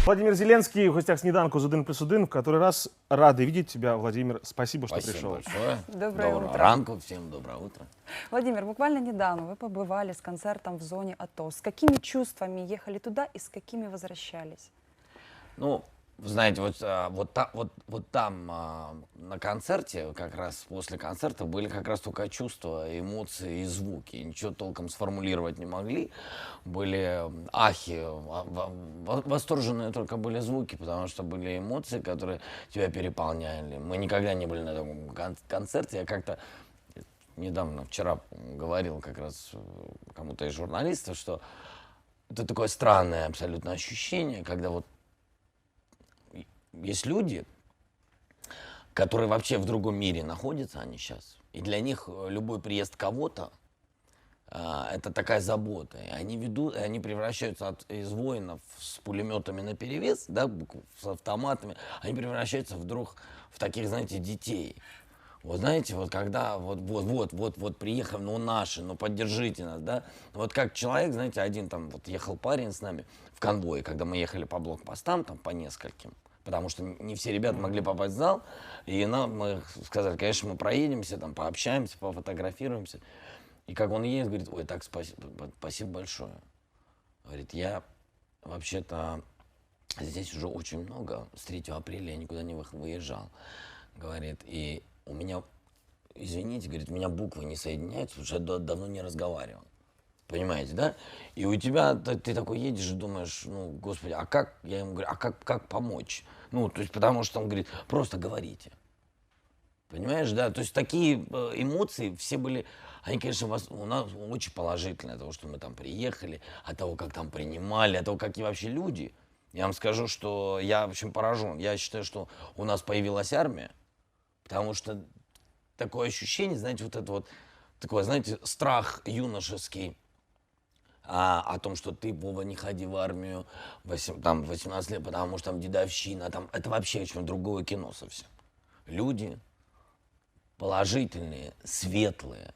Владимир Зеленский в гостях «Сніданку» з 1+1. В который раз рады видеть тебя, Владимир. Спасибо, что Спасибо пришел. большое. Доброе утро. Ранку, всем доброе утро. Владимир, буквально недавно вы побывали с концертом в зоне АТО. С какими чувствами ехали туда и с какими возвращались? Ну, вы знаете, вот там на концерте, как раз после концерта, были как раз только чувства, эмоции и звуки. Ничего толком сформулировать не могли. Были ахи, восторженные только были звуки, потому что были эмоции, которые тебя переполняли. Мы никогда не были на таком концерте. Я как-то недавно, вчера говорил как раз кому-то из журналистов, что это такое странное абсолютно ощущение, когда вот есть люди, которые вообще в другом мире находятся, они сейчас. И для них любой приезд кого-то это такая забота. И они превращаются из воинов с пулеметами наперевес, да, с автоматами, они превращаются вдруг в таких, знаете, детей. Вот знаете, вот когда вот приехал, ну наши, ну поддержите нас, да. Вот как человек, знаете, один там вот ехал парень с нами в конвое, когда мы ехали по блокпостам, там по нескольким, потому что не все ребята могли попасть в зал, и мы сказали, конечно, мы проедемся, там пообщаемся, пофотографируемся. И как он едет, говорит, ой, так спасибо большое. Говорит, я вообще-то здесь уже очень много, с 3 апреля я никуда не выезжал. Говорит, и у меня, извините, говорит, у меня буквы не соединяются, потому что я давно не разговаривал. Понимаете, да? И у тебя, ты такой едешь и думаешь, ну, господи, а как, я ему говорю, а как помочь? Ну, то есть, потому что он говорит, просто говорите. Понимаешь, да? То есть такие эмоции все были, они, конечно, у нас очень положительные, от того, что мы там приехали, от того, как там принимали, от того, какие вообще люди. Я вам скажу, что я, в общем, поражен. Я считаю, что у нас появилась армия, потому что такое ощущение, знаете, вот это вот, такой, знаете, страх юношеский, о том, что ты, Вова, не ходи в армию, там, 18 лет, потому что там дедовщина, там, это вообще очень другое кино совсем. Люди положительные, светлые,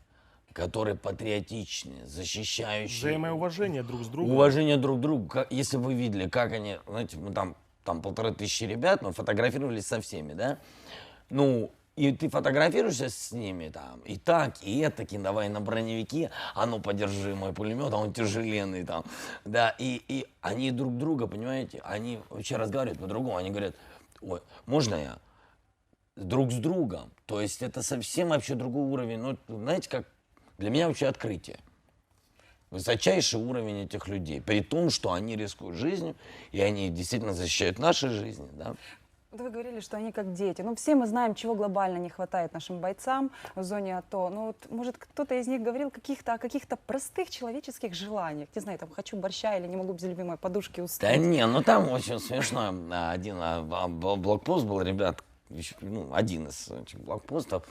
которые патриотичные, защищающие. Взаимоуважение друг с другом. Уважение друг к другу. Если вы видели, как они, знаете, мы там 1500 ребят, мы фотографировались со всеми, да, ну, и ты фотографируешься с ними там, и так, и этаки, давай на броневике, а ну подержи мой пулемет, а он тяжеленный там, да, и они друг друга, понимаете, они вообще разговаривают по-другому, они говорят, ой, можно я? Друг с другом, то есть это совсем вообще другой уровень, ну, знаете, как, для меня вообще открытие. Высочайший уровень этих людей, при том, что они рискуют жизнью, и они действительно защищают наши жизни, да. Вот вы говорили, что они как дети. Ну, все мы знаем, чего глобально не хватает нашим бойцам в зоне АТО. Ну, вот, может, кто-то из них говорил о каких-то простых человеческих желаниях. Не знаю, там, хочу борща или не могу без любимой подушки уснуть. Да не, ну там очень смешно. Один блокпост был, ребят, ну, один из этих блокпостов.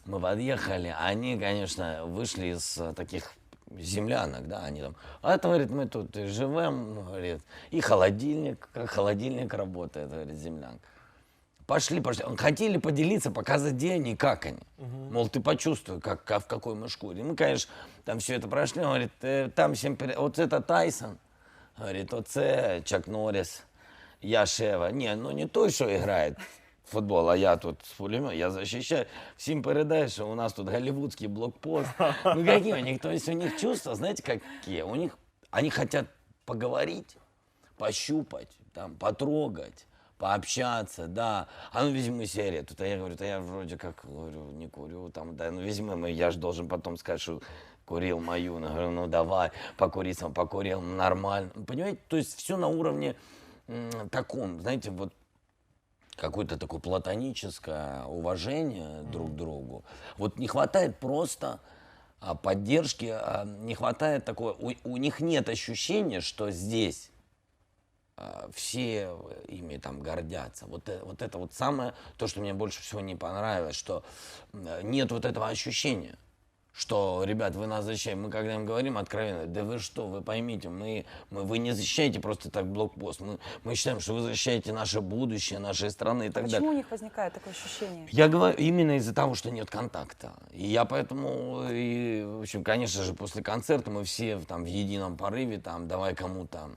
Мы подъехали, они, конечно, вышли из таких землянок, да, они там, а это, говорит, мы тут живем, говорит, и холодильник, как холодильник работает, говорит, землянка. Пошли. Хотели поделиться, показать, где они и как они. Мол, ты почувствуй, как в какой мы шкуре. Мы, конечно, там все это прошли. Он говорит, там всем вот это Тайсон, говорит, вот это Чак Норрис, я Шева. Не, ну не той, что играет в футбол, а я тут с пулеметом, я защищаю. Всем передай, что у нас тут голливудский блокпост. Ну какие у них, то есть у них чувства, знаете, какие? У них, они хотят поговорить, пощупать, там, потрогать, пообщаться, да. А ну возьми сигарету. А я говорю, я вроде как говорю, не курю, там, да, ну возьми, я же должен потом сказать, что курил мою. Я говорю, ну давай, покури, сам покурил, нормально. Понимаете, то есть все на уровне таком, знаете, вот какое-то такое платоническое уважение друг к другу. Вот не хватает просто поддержки, не хватает такой, у них нет ощущения, что здесь все ими там гордятся. Вот это вот самое, то, что мне больше всего не понравилось, что нет вот этого ощущения, что, ребят, вы нас защищаете. Мы когда им говорим откровенно, да вы что, вы поймите, вы не защищаете просто так блокпост. Мы считаем, что вы защищаете наше будущее, нашей страны и так далее. Почему у них возникает такое ощущение? Я говорю, именно из-за того, что нет контакта. И я поэтому, в общем, конечно же, после концерта мы все там в едином порыве, там, давай кому-то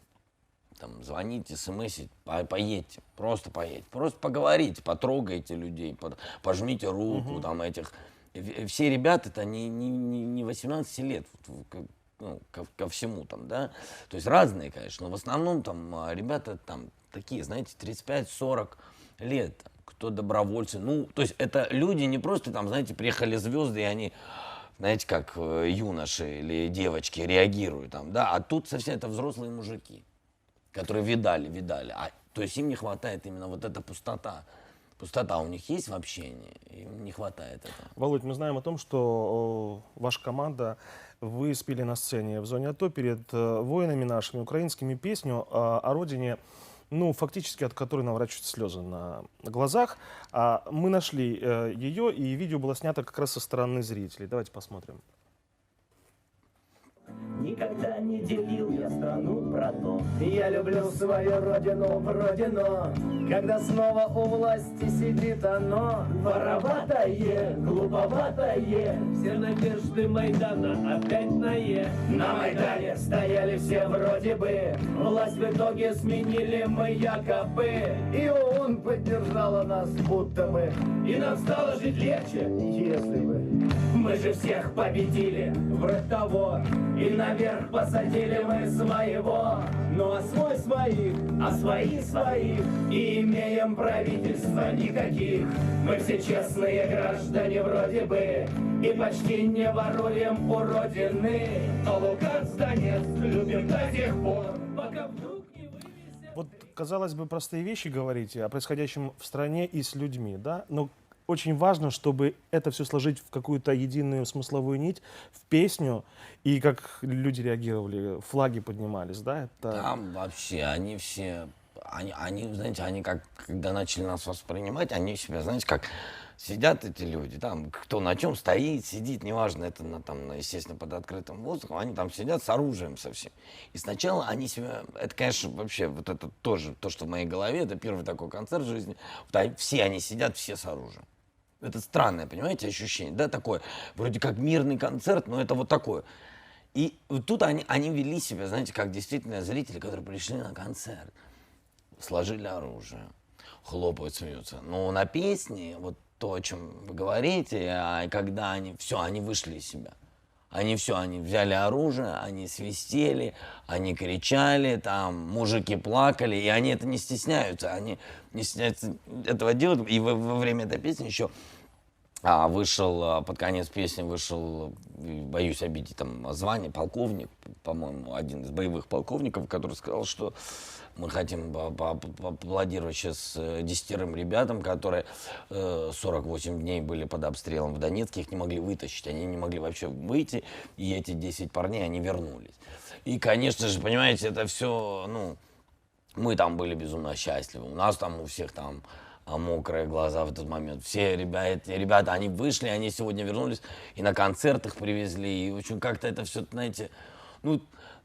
там, звоните, смсить, поедьте, просто поговорите, потрогайте людей, пожмите руку, там, этих. Все ребята, это не 18 лет, ну, ко всему там, да, то есть разные, конечно, но в основном там ребята там такие, знаете, 35-40 лет, кто добровольцы, ну, то есть это люди не просто там, знаете, приехали звезды, и они, знаете, как юноши или девочки реагируют там, да, а тут совсем это взрослые мужики, которые видали, то есть им не хватает именно вот эта пустота. Пустота у них есть в общении, им не хватает этого. Володь, мы знаем о том, что ваша команда, вы спели на сцене в зоне АТО перед воинами нашими украинскими песню о родине, ну, фактически от которой наворачиваются слезы на глазах. Мы нашли ее, и видео было снято как раз со стороны зрителей. Давайте посмотрим. Никогда не делил я страну про то. Я люблю свою родину, когда снова у власти сидит оно. Вороватое, глуповатое, все надежды Майдана опять на Майдане стояли все вроде бы, власть в итоге сменили мы якобы. И ООН поддержала нас будто бы, и нам стало жить легче, если бы. Мы же всех победили, враг того, и наверх посадили мы своего. Ну а свой своих, а свои своих, и имеем правительства никаких. Мы все честные граждане вроде бы, и почти не воруем у родины. Но Луганск, Донецк любим до тех пор, пока вдруг не вывесят. Вот, казалось бы, простые вещи говорите о происходящем в стране и с людьми, да? Но очень важно, чтобы это все сложить в какую-то единую смысловую нить, в песню, и как люди реагировали, флаги поднимались, да? Это... Там вообще они все, они, знаете, они как, когда начали нас воспринимать, они себя, знаете, как сидят эти люди, там, кто на чем стоит, сидит, неважно, это, там, естественно, под открытым воздухом, они там сидят с оружием совсем. И сначала они себя, это, конечно, вообще, вот это тоже, то, что в моей голове, это первый такой концерт в жизни, вот все они сидят, все с оружием. Это странное, понимаете, ощущение, да, такое, вроде как мирный концерт, но это вот такое. И вот тут они вели себя, знаете, как действительно зрители, которые пришли на концерт, сложили оружие, хлопают, смеются. Но на песне, вот то, о чем вы говорите, когда они вышли из себя. Они взяли оружие, они свистели, они кричали, там, мужики плакали, и они это не стесняются, они не стесняются этого делать. И во время этой песни еще вышел, под конец песни вышел, боюсь обидеть там звание, полковник, по-моему, один из боевых полковников, который сказал, что мы хотим поаплодировать сейчас 10 ребятам, которые 48 дней были под обстрелом в Донецке, их не могли вытащить, они не могли вообще выйти, и эти 10 парней, они вернулись. И, конечно же, понимаете, это все, ну, мы там были безумно счастливы, у нас там у всех там мокрые глаза в этот момент. Все ребята, они вышли, они сегодня вернулись, и на концерт их привезли, и, в общем, как-то это все, знаете, ну,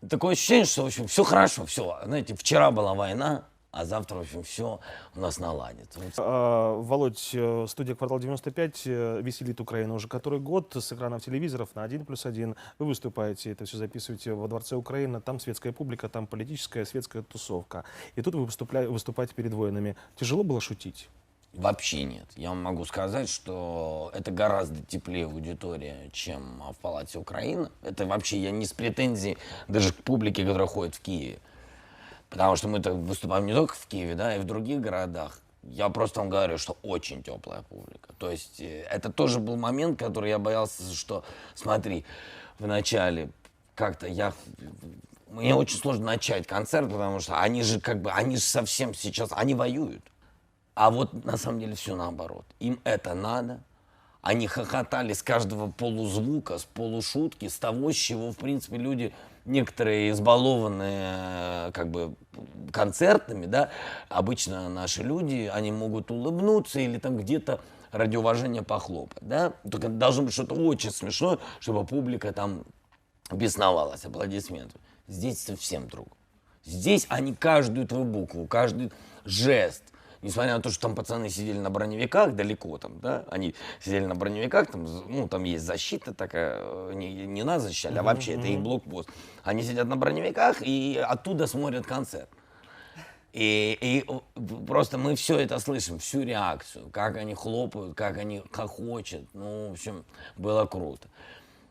такое ощущение, что, в общем, все хорошо, все. Знаете, вчера была война, а завтра, в общем, все у нас наладится. Володь, студия «Квартал 95» веселит Украину уже который год. С экранов телевизоров на 1+1 вы выступаете, это все записываете во Дворце Украины. Там светская публика, там политическая, светская тусовка. И тут вы выступаете перед воинами. Тяжело было шутить? Вообще нет. Я вам могу сказать, что это гораздо теплее аудитория, чем в Палате Украины. Это вообще я не с претензией даже к публике, которая ходит в Киеве. Потому что мы-то выступаем не только в Киеве, да, и в других городах. Я просто вам говорю, что очень теплая публика. То есть это тоже был момент, который я боялся, что, смотри, в начале как-то мне очень сложно начать концерт, потому что они же совсем сейчас, они воюют. А вот на самом деле все наоборот. Им это надо. Они хохотали с каждого полузвука, с полушутки, с того, с чего, в принципе, люди, некоторые избалованные как бы концертами, да, обычно наши люди, они могут улыбнуться или там где-то ради уважения похлопать, да. Только должно быть что-то очень смешное, чтобы публика там бесновалась, аплодисменты. Здесь совсем другое. Здесь они каждую твою букву, каждый жест, несмотря на то, что там пацаны сидели на броневиках далеко там, да, они сидели на броневиках, там, ну, там есть защита такая, не нас защищали, а вообще это их блокпост. Они сидят на броневиках и оттуда смотрят концерт. Просто мы все это слышим, всю реакцию, как они хлопают, как они хохочут. Ну, в общем, было круто.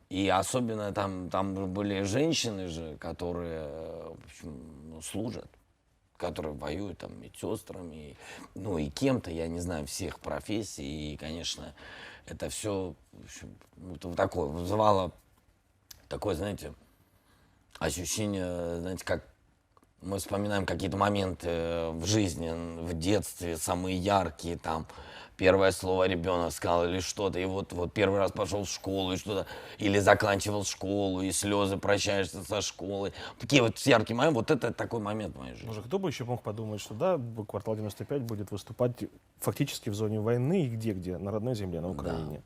И особенно там были женщины же, которые, в общем, ну, служат, которые воюют там медсестрами, ну и кем-то, я не знаю, всех профессий. И, конечно, это все такое вызывало такое, знаете, ощущение, знаете, как мы вспоминаем какие-то моменты в жизни, в детстве, самые яркие, там, первое слово ребенок сказал или что-то, и вот первый раз пошел в школу и что-то, или заканчивал школу, и слезы, прощаешься со школой. Такие вот яркие моменты, вот это такой момент в моей жизни. Боже, кто бы еще мог подумать, что да, «Квартал 95» будет выступать фактически в зоне войны и где? На родной земле, на Украине.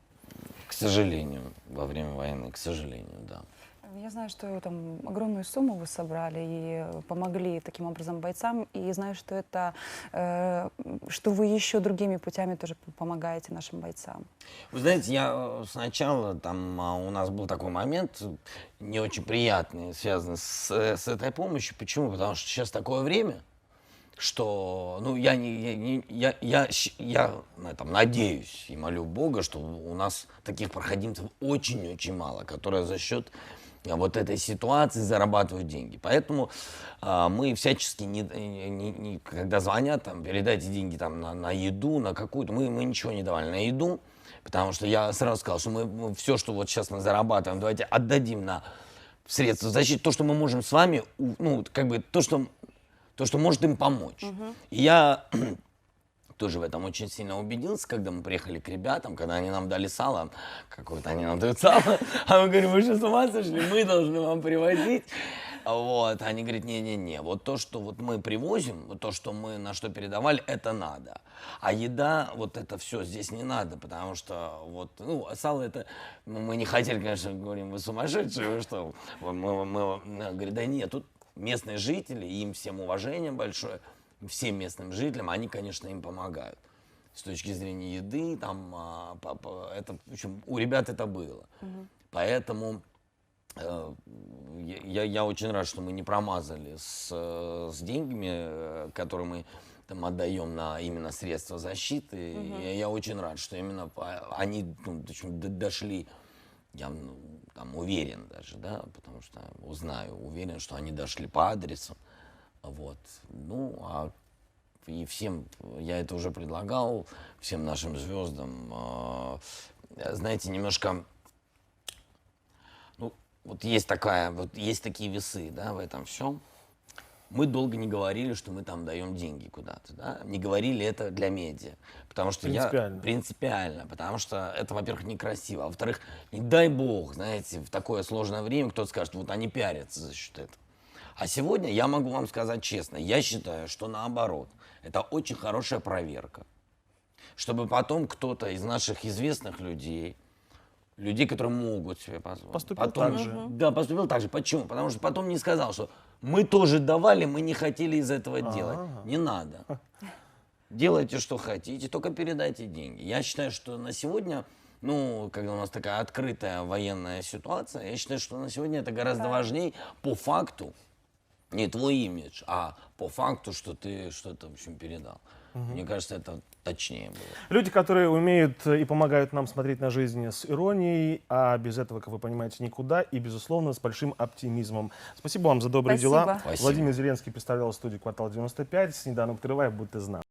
К сожалению, во время войны, к сожалению, да. Я знаю, что там огромную сумму вы собрали и помогли таким образом бойцам. И знаю, что это, что вы еще другими путями тоже помогаете нашим бойцам. Вы знаете, я сначала, там у нас был такой момент не очень приятный, связанный с этой помощью. Почему? Потому что сейчас такое время, что, ну, я там, надеюсь и молю Бога, что у нас таких проходимцев очень-очень мало, которые за счет вот этой ситуации зарабатывают деньги. Поэтому мы всячески, когда звонят, там, передайте деньги там, на еду, на какую-то, мы ничего не давали на еду, потому что я сразу сказал, что мы все, что вот сейчас мы зарабатываем, давайте отдадим на средства защиты, то, что мы можем с вами, ну, как бы то, что может им помочь. И я тоже в этом очень сильно убедился, когда мы приехали к ребятам, когда они нам дали сало, какое-то они нам дают сало, а мы говорим, вы что, с ума сошли, мы должны вам привозить. Вот, они говорят, не-не-не, вот то, что вот мы привозим, вот то, что мы на что передавали, это надо. А еда, вот это все здесь не надо, потому что вот, ну, сало это, мы не хотели, конечно, говорим, вы сумасшедшие, вы что? Мы говорим, да нет, тут местные жители, им всем уважение большое, всем местным жителям, они, конечно, им помогают. С точки зрения еды, там, это, в общем, у ребят это было. Поэтому я очень рад, что мы не промазали с деньгами, которые мы там отдаем на именно средства защиты. Я очень рад, что именно они, ну, в общем, дошли, я там уверен даже, да, потому что уверен, что они дошли по адресу. Вот. Ну, и всем, я это уже предлагал, всем нашим звездам, знаете, немножко, ну, вот есть такие весы, да, в этом всем. Мы долго не говорили, что мы там даем деньги куда-то, да, не говорили это для медиа, потому что принципиально, потому что это, во-первых, некрасиво, а во-вторых, не дай бог, знаете, в такое сложное время кто-то скажет, вот они пиарятся за счет этого. А сегодня я могу вам сказать честно, я считаю, что наоборот, это очень хорошая проверка, чтобы потом кто-то из наших известных людей, которые могут себе позволить, Поступил так же. Да, поступил так же. Почему? Потому что потом не сказал, что мы тоже давали, мы не хотели из этого делать. Не надо. Делайте, что хотите, только передайте деньги. Я считаю, что на сегодня, ну, когда у нас такая открытая военная ситуация, я считаю, что на сегодня это гораздо важнее по факту, не твой имидж, а по факту, что ты что-то, в общем, передал. Мне кажется, это точнее было. Люди, которые умеют и помогают нам смотреть на жизнь с иронией, а без этого, как вы понимаете, никуда, и, безусловно, с большим оптимизмом. Спасибо вам за добрые Спасибо. дела. Спасибо. Владимир Зеленский представлял студию «Квартал 95». Сніданок триває, будьте з нами.